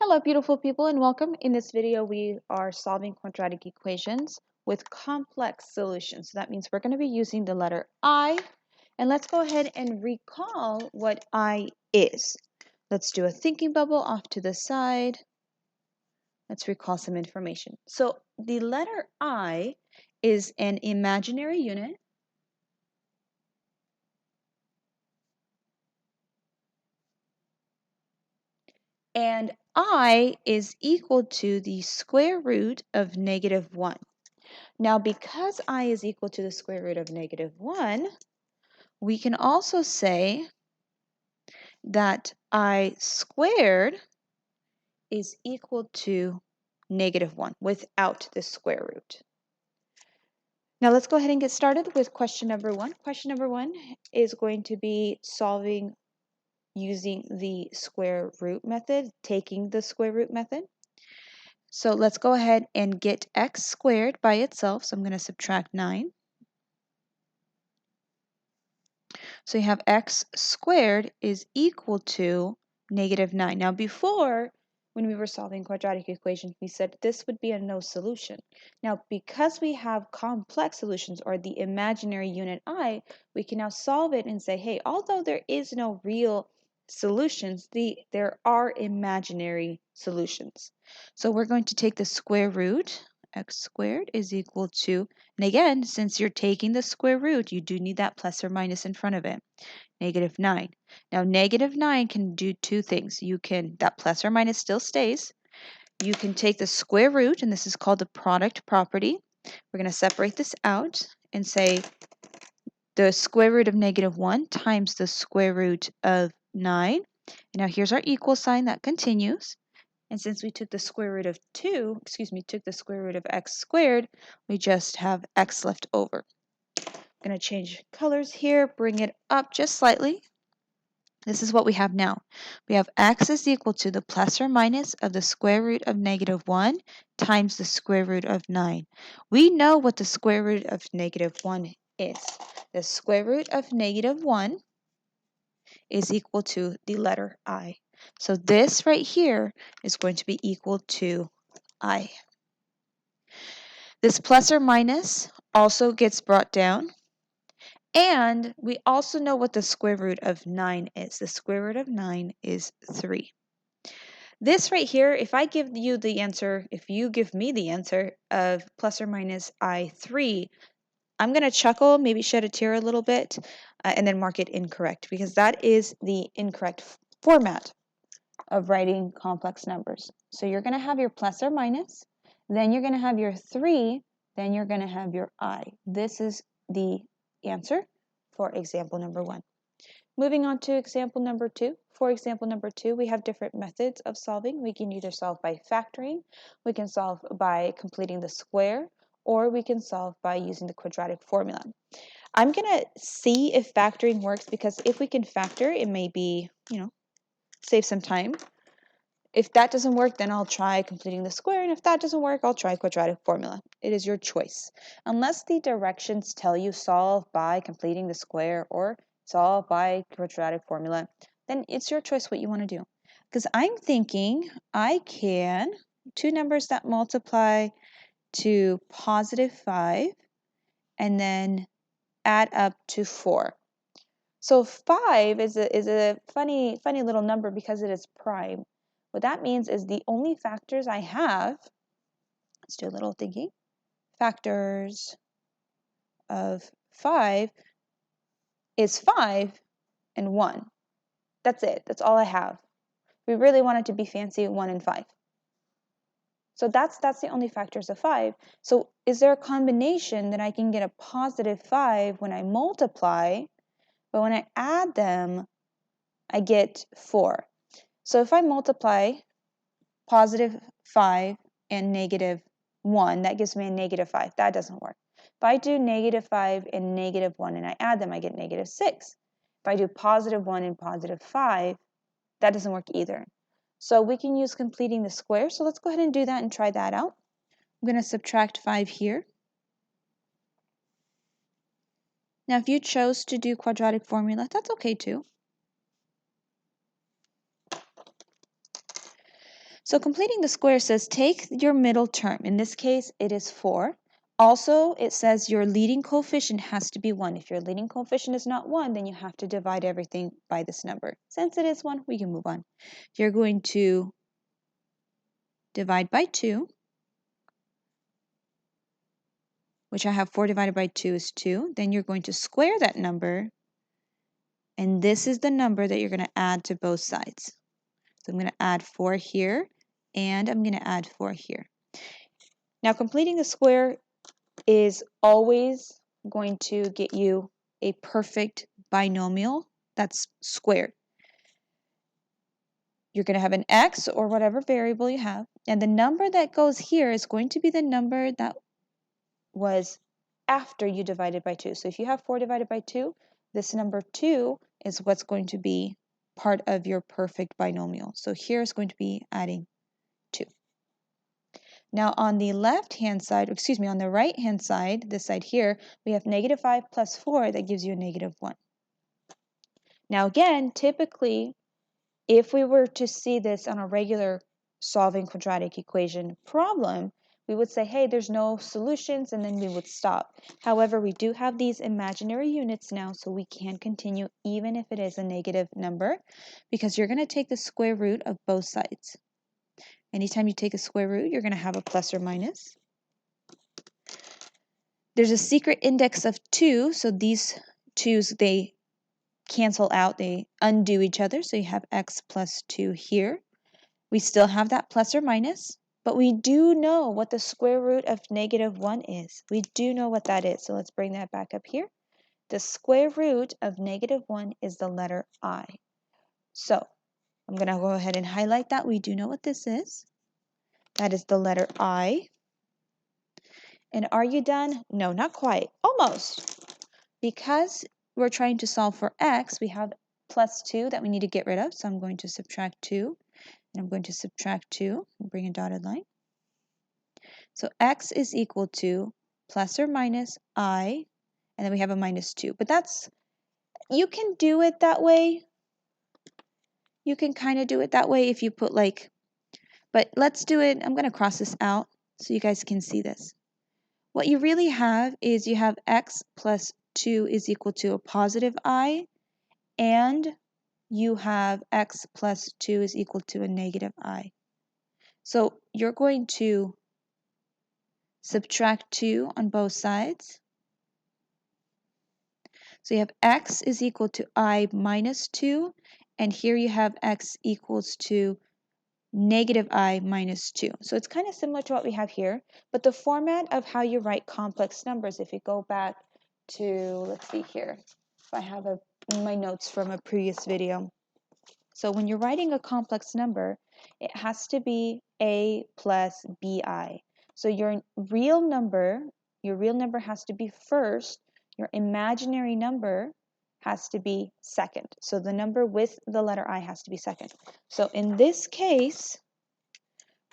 Hello, beautiful people, and welcome. In this video, we are solving quadratic equations with complex solutions. So that means we're going to be using the letter I. And let's go ahead and recall what I is. Let's do a thinking bubble off to the side. Let's recall some information. So the letter I is an imaginary unit. And I is equal to the square root of -1. Now, because I is equal to the square root of -1, we can also say that I squared is equal to -1 without the square root. Now, let's go ahead and get started with question number 1. Question number 1 is going to be solving using the square root method, taking the square root method. So let's go ahead and get x squared by itself. So I'm going to subtract 9. So you have x squared is equal to -9. Now before, when we were solving quadratic equations, we said this would be a no solution. Now because we have complex solutions, or the imaginary unit I, we can now solve it and say, hey, although there is no real solutions, there are imaginary solutions. So we're going to take the square root. X squared is equal to, and again, since you're taking the square root, you do need that plus or minus in front of it, -9. Now, -9 can do two things. That plus or minus still stays. You can take the square root, and this is called the product property. We're going to separate this out and say the square root of -1 times the square root of 9. And now here's our equal sign that continues. And since we took the square root of took the square root of x squared, we just have x left over. I'm going to change colors here, bring it up just slightly. This is what we have now. We have x is equal to the plus or minus of the square root of -1 times the square root of 9. We know what the square root of -1 is. The square root of -1 is equal to the letter I. So this right here is going to be equal to I. This plus or minus also gets brought down. And we also know what the square root of 9 is. The square root of 9 is 3. This right here, if I give you the answer, if you give me the answer of plus or minus I3, I'm going to chuckle, maybe shed a tear a little bit, and then mark it incorrect, because that is the incorrect format of writing complex numbers. So you're going to have your plus or minus, then you're going to have your 3, then you're going to have your I. This is the answer for example number 1. Moving on to example number 2. For example number 2, we have different methods of solving. We can either solve by factoring, we can solve by completing the square, or we can solve by using the quadratic formula. I'm going to see if factoring works, because if we can factor, it may be, save some time. If that doesn't work, then I'll try completing the square, and if that doesn't work, I'll try quadratic formula. It is your choice. Unless the directions tell you solve by completing the square or solve by quadratic formula, then it's your choice what you want to do. Because I'm thinking I can, two numbers that multiply to +5 and then add up to 4. So 5 is a funny little number because it is prime. What that means is the only factors I have, let's do a little thinking, factors of 5 is 5 and 1. That's it. That's all I have. We really want it to be fancy, 1 and 5. So that's the only factors of 5. So is there a combination that I can get a +5 when I multiply, but when I add them, I get 4? So if I multiply +5 and -1, that gives me a -5. That doesn't work. If I do -5 and -1 and I add them, I get -6. If I do +1 and +5, that doesn't work either. So we can use completing the square. So let's go ahead and do that and try that out. I'm going to subtract 5 here. Now, if you chose to do quadratic formula, that's okay too. So completing the square says take your middle term. In this case, it is 4. Also, it says your leading coefficient has to be 1. If your leading coefficient is not 1, then you have to divide everything by this number. Since it is 1, we can move on. You're going to divide by 2, which I have 4 divided by 2 is 2. Then you're going to square that number, and this is the number that you're going to add to both sides. So I'm going to add 4 here, and I'm going to add 4 here. Now completing the square is always going to get you a perfect binomial that's squared. You're going to have an x or whatever variable you have, and the number that goes here is going to be the number that was after you divided by 2. So if you have 4 divided by 2, this number 2 is what's going to be part of your perfect binomial. So here is going to be adding 2. Now on the left-hand side, excuse me, on the right-hand side, this side here, we have -5 plus 4, that gives you a -1. Now again, typically, if we were to see this on a regular solving quadratic equation problem, we would say, hey, there's no solutions, and then we would stop. However, we do have these imaginary units now, so we can continue even if it is a negative number, because you're going to take the square root of both sides. Anytime you take a square root, you're going to have a plus or minus. There's a secret index of 2, so these 2's, they cancel out, they undo each other, so you have x plus 2 here. We still have that plus or minus, but we do know what the square root of -1 is. We do know what that is, so let's bring that back up here. The square root of -1 is the letter I. So I'm going to go ahead and highlight that. We do know what this is. That is the letter I. And are you done? No, not quite. Almost. Because we're trying to solve for x, we have plus 2 that we need to get rid of. So I'm going to subtract 2. And I'm going to subtract 2 and bring a dotted line. So x is equal to plus or minus I, and then we have a -2. But that's, you can do it that way. You can kind of do it that way if you put like, but let's do it. I'm going to cross this out so you guys can see this. What you really have is you have x plus 2 is equal to a positive I, and you have x plus 2 is equal to a negative I. So you're going to subtract 2 on both sides. So you have x is equal to I minus 2, and here you have x equals to negative I minus 2. So it's kind of similar to what we have here, but the format of how you write complex numbers, if you go back to, let's see here, if I have my notes from a previous video. So when you're writing a complex number, it has to be a plus bi. So your real number has to be first, your imaginary number has to be second. So the number with the letter I has to be second. So in this case,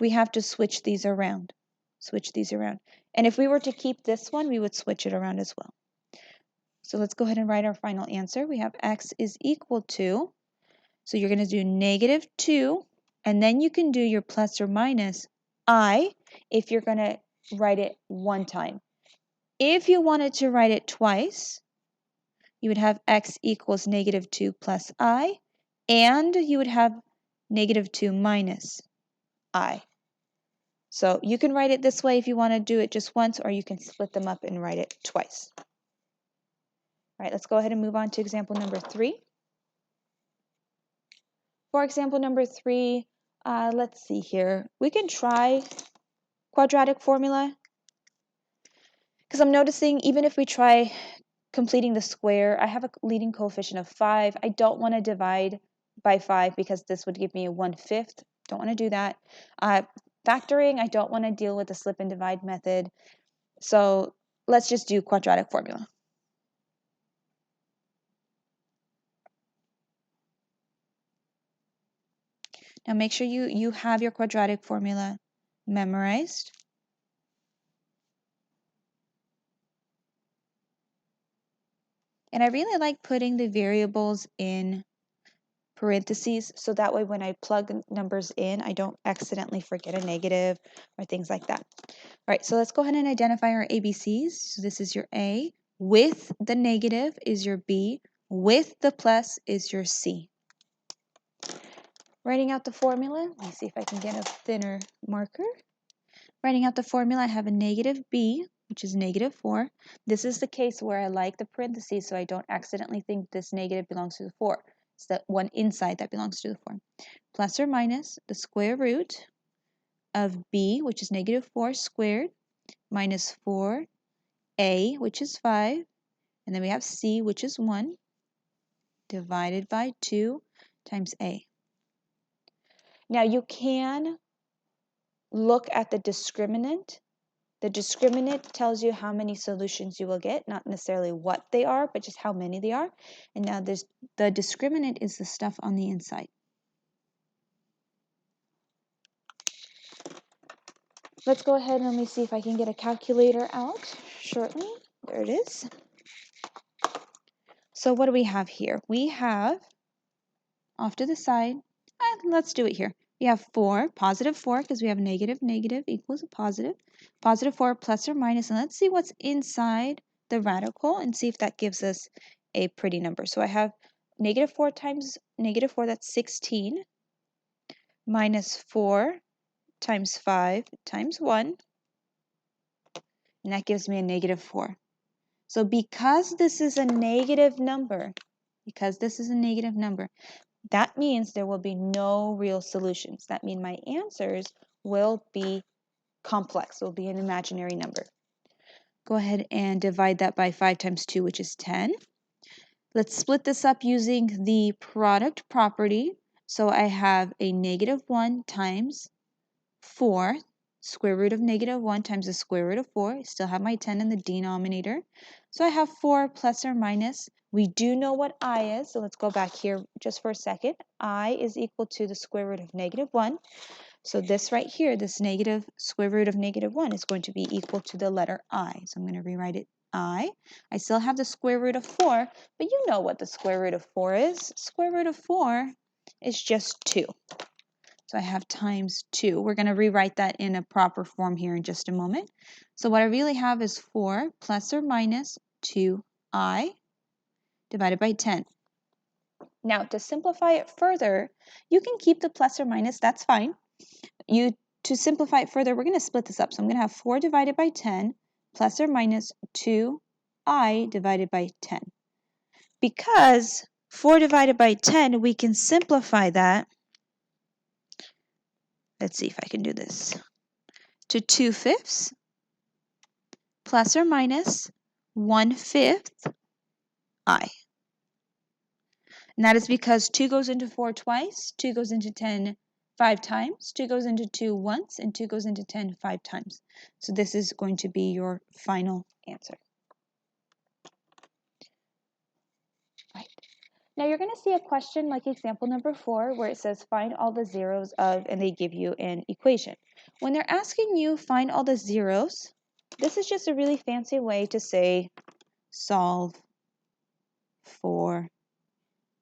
we have to switch these around. Switch these around. And if we were to keep this one, we would switch it around as well. So let's go ahead and write our final answer. We have x is equal to, so you're going to do -2, and then you can do your plus or minus I if you're going to write it one time. If you wanted to write it twice, you would have x equals -2 plus I, and you would have -2 minus I. So you can write it this way if you want to do it just once, or you can split them up and write it twice. All right, let's go ahead and move on to example number 3. For example number 3, let's see here. We can try quadratic formula, because I'm noticing even if we try completing the square, I have a leading coefficient of 5. I don't want to divide by 5 because this would give me a 1/5. Don't want to do that. Factoring, I don't want to deal with the slip and divide method. So let's just do quadratic formula. Now make sure you have your quadratic formula memorized. And I really like putting the variables in parentheses, so that way when I plug numbers in, I don't accidentally forget a negative or things like that. All right, so let's go ahead and identify our ABCs. So this is your A. With the negative is your B. With the plus is your C. Writing out the formula, let me see if I can get a thinner marker. Writing out the formula, I have a negative B, which is -4. This is the case where I like the parentheses so I don't accidentally think this negative belongs to the 4. It's the one inside that belongs to the 4. Plus or minus the square root of B, which is -4 squared, minus 4A, which is 5, and then we have C, which is 1, divided by 2 times A. Now you can look at the discriminant. The discriminant tells you how many solutions you will get, not necessarily what they are, but just how many they are. And now the discriminant is the stuff on the inside. Let's go ahead and let me see if I can get a calculator out shortly. There it is. So what do we have here? We have, off to the side, let's do it here. We have 4, positive 4, because we have negative equals a positive. Positive 4 plus or minus, and let's see what's inside the radical and see if that gives us a pretty number. So I have -4 times -4, that's 16, minus 4 times 5 times 1, and that gives me a -4. So because this is a negative number, that means there will be no real solutions. That means my answers will be complex, will be an imaginary number. Go ahead and divide that by 5 times 2, which is 10. Let's split this up using the product property. So I have a -1 times 4, square root of -1 times the square root of 4. I still have my 10 in the denominator. So I have 4 plus or minus. We do know what I is, so let's go back here just for a second. I is equal to the square root of -1. So this right here, this negative square root of -1 is going to be equal to the letter I. So I'm going to rewrite it I. I still have the square root of 4, but you know what the square root of 4 is. Square root of 4 is just 2. So I have times 2. We're going to rewrite that in a proper form here in just a moment. So what I really have is 4 plus or minus 2I divided by 10. Now to simplify it further, you can keep the plus or minus, that's fine. To simplify it further, we're going to split this up. So I'm going to have 4 divided by 10 plus or minus 2I divided by 10. Because 4 divided by 10, we can simplify that. Let's see if I can do this. To 2/5 plus or minus 1/5 I. And that is because 2 goes into 4 twice, 2 goes into 10 5 times, 2 goes into 2 once, and 2 goes into 10 5 times. So this is going to be your final answer. Right. Now you're going to see a question like example number 4 where it says find all the zeros of, and they give you an equation. When they're asking you find all the zeros, this is just a really fancy way to say solve for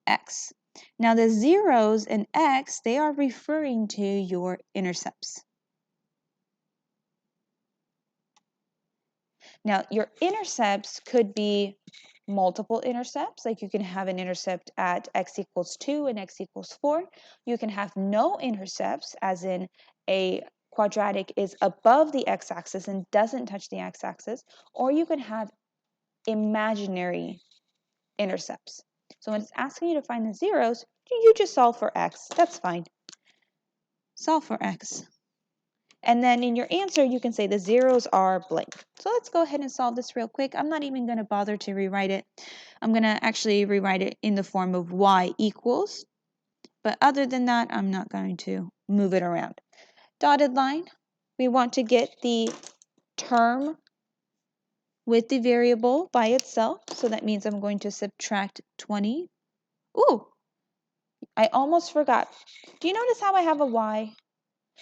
x. Now the zeros in x, they are referring to your intercepts. Now your intercepts could be multiple intercepts, like you can have an intercept at x equals 2 and x equals 4. You can have no intercepts, as in a quadratic is above the x-axis and doesn't touch the x-axis, or you can have imaginary intercepts. So when it's asking you to find the zeros, you just solve for x. That's fine. Solve for x. And then in your answer, you can say the zeros are blank. So let's go ahead and solve this real quick. I'm not even going to bother to rewrite it. I'm going to actually rewrite it in the form of y equals. But other than that, I'm not going to move it around. Dotted line, we want to get the term with the variable by itself. So that means I'm going to subtract 20. Ooh, I almost forgot. Do you notice how I have a y?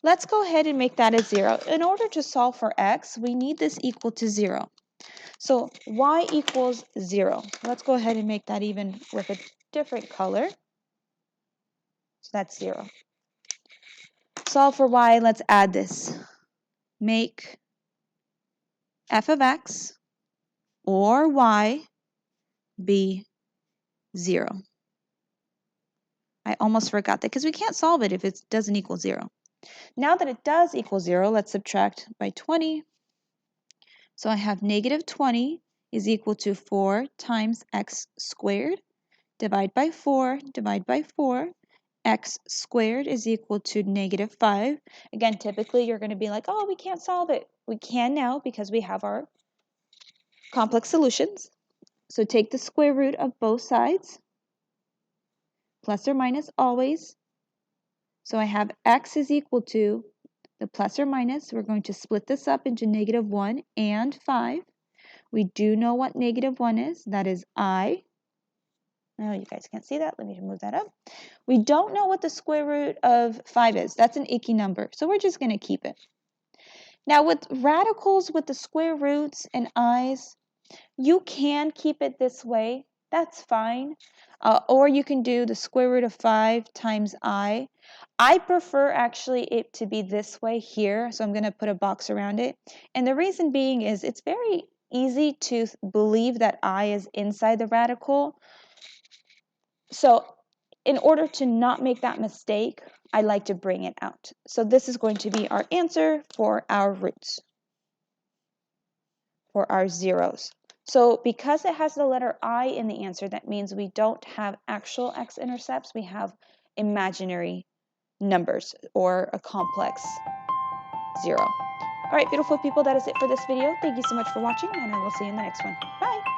Let's go ahead and make that a 0. In order to solve for x, we need this equal to 0. So y equals 0. Let's go ahead and make that even with a different color. that's 0. Solve for y, let's add this. Make f of x or y be 0. I almost forgot that because we can't solve it if it doesn't equal 0. Now that it does equal 0, let's subtract by 20. So I have negative 20 is equal to 4 times x squared. Divide by 4, divide by 4. X squared is equal to negative 5. Again, typically you're going to be like, oh, we can't solve it. We can now because we have our complex solutions. So take the square root of both sides, plus or minus always. So I have x is equal to the plus or minus. We're going to split this up into negative 1 and 5. We do know what negative 1 is. That is I. No, you guys can't see that. Let me move that up. We don't know what the square root of 5 is. That's an icky number, so we're just going to keep it. Now with radicals with the square roots and i's, you can keep it this way. That's fine. Or you can do the square root of 5 times I. I prefer actually it to be this way here, so I'm going to put a box around it. And the reason being is it's very easy to believe that I is inside the radical. So in order to not make that mistake, I like to bring it out. So this is going to be our answer for our roots, for our zeros. So because it has the letter I in the answer, that means we don't have actual x-intercepts, we have imaginary numbers or a complex 0. All right, beautiful people, that is it for this video. Thank you so much for watching, and I will see you in the next one. Bye!